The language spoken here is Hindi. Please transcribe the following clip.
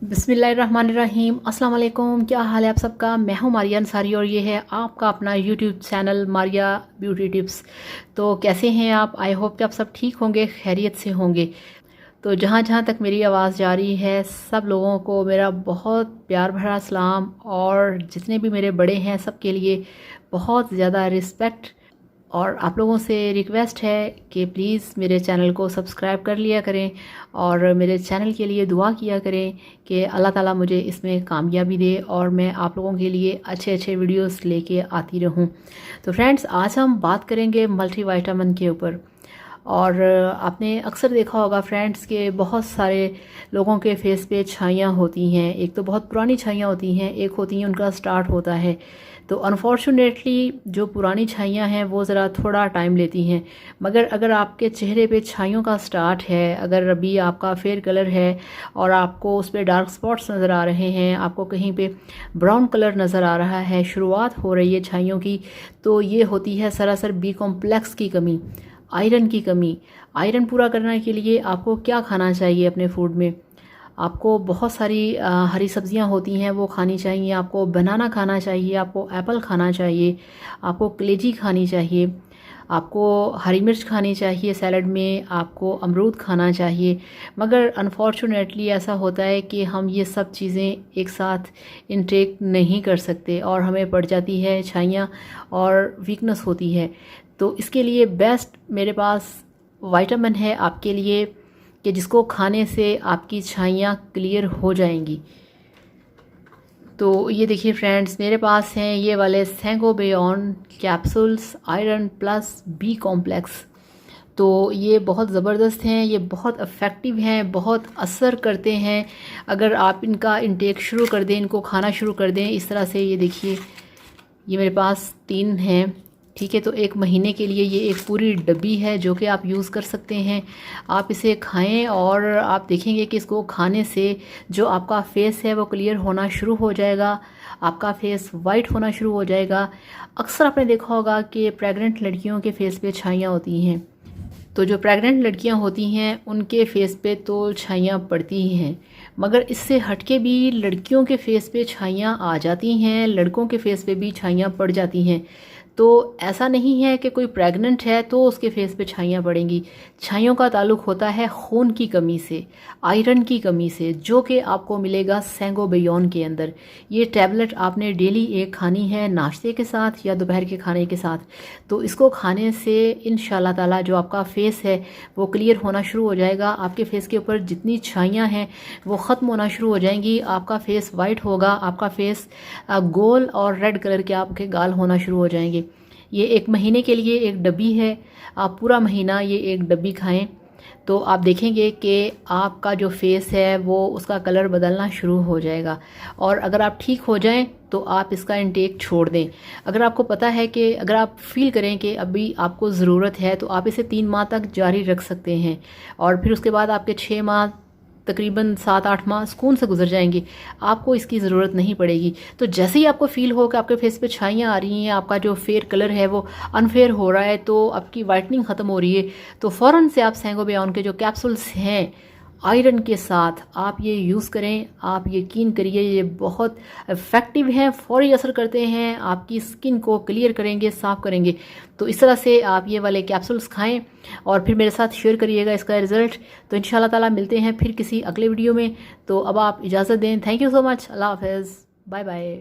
बिस्मिल्लाहिर्रहमानिर्रहीम। अस्सलाम वालेकुम। क्या हाल है आप सबका? मैं हूँ मारिया अंसारी और ये है आपका अपना YouTube channel Maria beauty tips. तो कैसे हैं आप? आई होप कि आप सब ठीक होंगे, खैरियत से होंगे। तो जहाँ जहाँ तक मेरी आवाज़ जा रही है, सब लोगों को मेरा बहुत प्यार भरा सलाम, और जितने भी मेरे बड़े हैं सबके लिए बहुत ज़्यादा रिस्पेक्ट। और आप लोगों से रिक्वेस्ट है कि प्लीज़ मेरे चैनल को सब्सक्राइब कर लिया करें और मेरे चैनल के लिए दुआ किया करें कि अल्लाह ताला मुझे इसमें कामयाबी दे और मैं आप लोगों के लिए अच्छे अच्छे वीडियोस लेके आती रहूं। तो फ्रेंड्स, आज हम बात करेंगे मल्टीविटामिन के ऊपर। और आपने अक्सर देखा होगा फ्रेंड्स के बहुत सारे लोगों के फेस पे छाइयाँ होती हैं। एक तो बहुत पुरानी छाइयाँ होती हैं, एक होती हैं उनका स्टार्ट होता है। तो अनफॉर्चुनेटली जो पुरानी छाइयाँ हैं वो ज़रा थोड़ा टाइम लेती हैं। मगर अगर आपके चेहरे पे छाइयों का स्टार्ट है, अगर अभी आपका फेयर कलर है और आपको उस पर डार्क स्पॉट्स नज़र आ रहे हैं, आपको कहीं पे ब्राउन कलर नज़र आ रहा है, शुरुआत हो रही है छाइयों की, तो ये होती है सरासर बी कॉम्प्लेक्स की कमी, आयरन की कमी। आयरन पूरा करने के लिए आपको क्या खाना चाहिए अपने फूड में? आपको बहुत सारी हरी सब्जियां होती हैं वो खानी चाहिए। आपको बनाना खाना चाहिए, आपको एप्पल खाना चाहिए, आपको कलेजी खानी चाहिए, आपको हरी मिर्च खानी चाहिए सैलड में, आपको अमरूद खाना चाहिए। मगर अनफॉर्चुनेटली ऐसा होता है कि हम ये सब चीज़ें एक साथ इनटेक नहीं कर सकते और हमें पड़ जाती है छाइयाँ और वीकनेस होती है। तो इसके लिए बेस्ट मेरे पास विटामिन है आपके लिए कि जिसको खाने से आपकी छाइयाँ क्लियर हो जाएंगी। तो ये देखिए फ्रेंड्स, मेरे पास हैं ये वाले Sangobion capsules iron plus B complex. तो ये बहुत ज़बरदस्त हैं, ये बहुत इफ़ेक्टिव हैं, बहुत असर करते हैं। अगर आप इनका इंटेक शुरू कर दें, इनको खाना शुरू कर दें इस तरह से। ये देखिए, ये मेरे पास 3 हैं, ठीक है। तो 1 महीने के लिए ये एक पूरी डब्बी है जो कि आप यूज़ कर सकते हैं। आप इसे खाएं और आप देखेंगे कि इसको खाने से जो आपका फेस है वो क्लियर होना शुरू हो जाएगा, आपका फेस वाइट होना शुरू हो जाएगा। अक्सर आपने देखा होगा कि प्रेग्नेंट लड़कियों के फेस पे छाइयाँ होती हैं। तो जो प्रेग्नेंट लड़कियां होती हैं उनके फेस पे तो छाइयाँ पड़ती ही हैं, मगर इससे हटके भी लड़कियों के फेस पे छाइयाँ आ जाती हैं, लड़कों के फेस पे भी छाइयाँ पड़ जाती हैं। तो ऐसा नहीं है कि कोई प्रेग्नेंट है तो उसके फेस पे छाइयाँ पड़ेंगी। छाइयों का ताल्लुक होता है खून की कमी से, आयरन की कमी से, जो कि आपको मिलेगा सेंगोबियन के अंदर। ये टैबलेट आपने डेली एक खानी है, नाश्ते के साथ या दोपहर के खाने के साथ। तो इसको खाने से इंशाल्लाह ताला जो आपका फेस है वो क्लियर होना शुरू हो जाएगा। आपके फेस के ऊपर जितनी छाइयाँ हैं वो ख़त्म होना शुरू हो जाएंगी। आपका फेस वाइट होगा, आपका फेस गोल और रेड कलर के आपके गाल होना शुरू हो जाएंगे। ये 1 महीने के लिए एक डब्बी है, आप पूरा महीना ये एक डब्बी खाएं तो आप देखेंगे कि आपका जो फेस है वो उसका कलर बदलना शुरू हो जाएगा। और अगर आप ठीक हो जाएं तो आप इसका इंटेक छोड़ दें। अगर आपको पता है कि अगर आप फील करें कि अभी आपको ज़रूरत है तो आप इसे 3 माह तक जारी रख सकते हैं, और फिर उसके बाद आपके 6 माह, तकरीबन 7-8 माह सुकून से गुजर जाएंगे, आपको इसकी ज़रूरत नहीं पड़ेगी। तो जैसे ही आपको फील हो कि आपके फेस पे छाइयाँ आ रही हैं, आपका जो फेयर कलर है वो अनफेयर हो रहा है, तो आपकी वाइटनिंग ख़त्म हो रही है, तो फ़ौरन से आप सेंगोबियन के जो कैप्सूल्स हैं आयरन के साथ आप ये यूज़ करें। आप यकीन करिए ये बहुत इफ़ेक्टिव हैं, फ़ौरी असर करते हैं, आपकी स्किन को क्लियर करेंगे, साफ़ करेंगे। तो इस तरह से आप ये वाले कैप्सूल्स खाएं और फिर मेरे साथ शेयर करिएगा इसका रिज़ल्ट। तो इंशाल्लाह ताला मिलते हैं फिर किसी अगले वीडियो में। तो अब आप इजाज़त दें। Thank you so much. अल्लाह हाफ़िज़। Bye bye.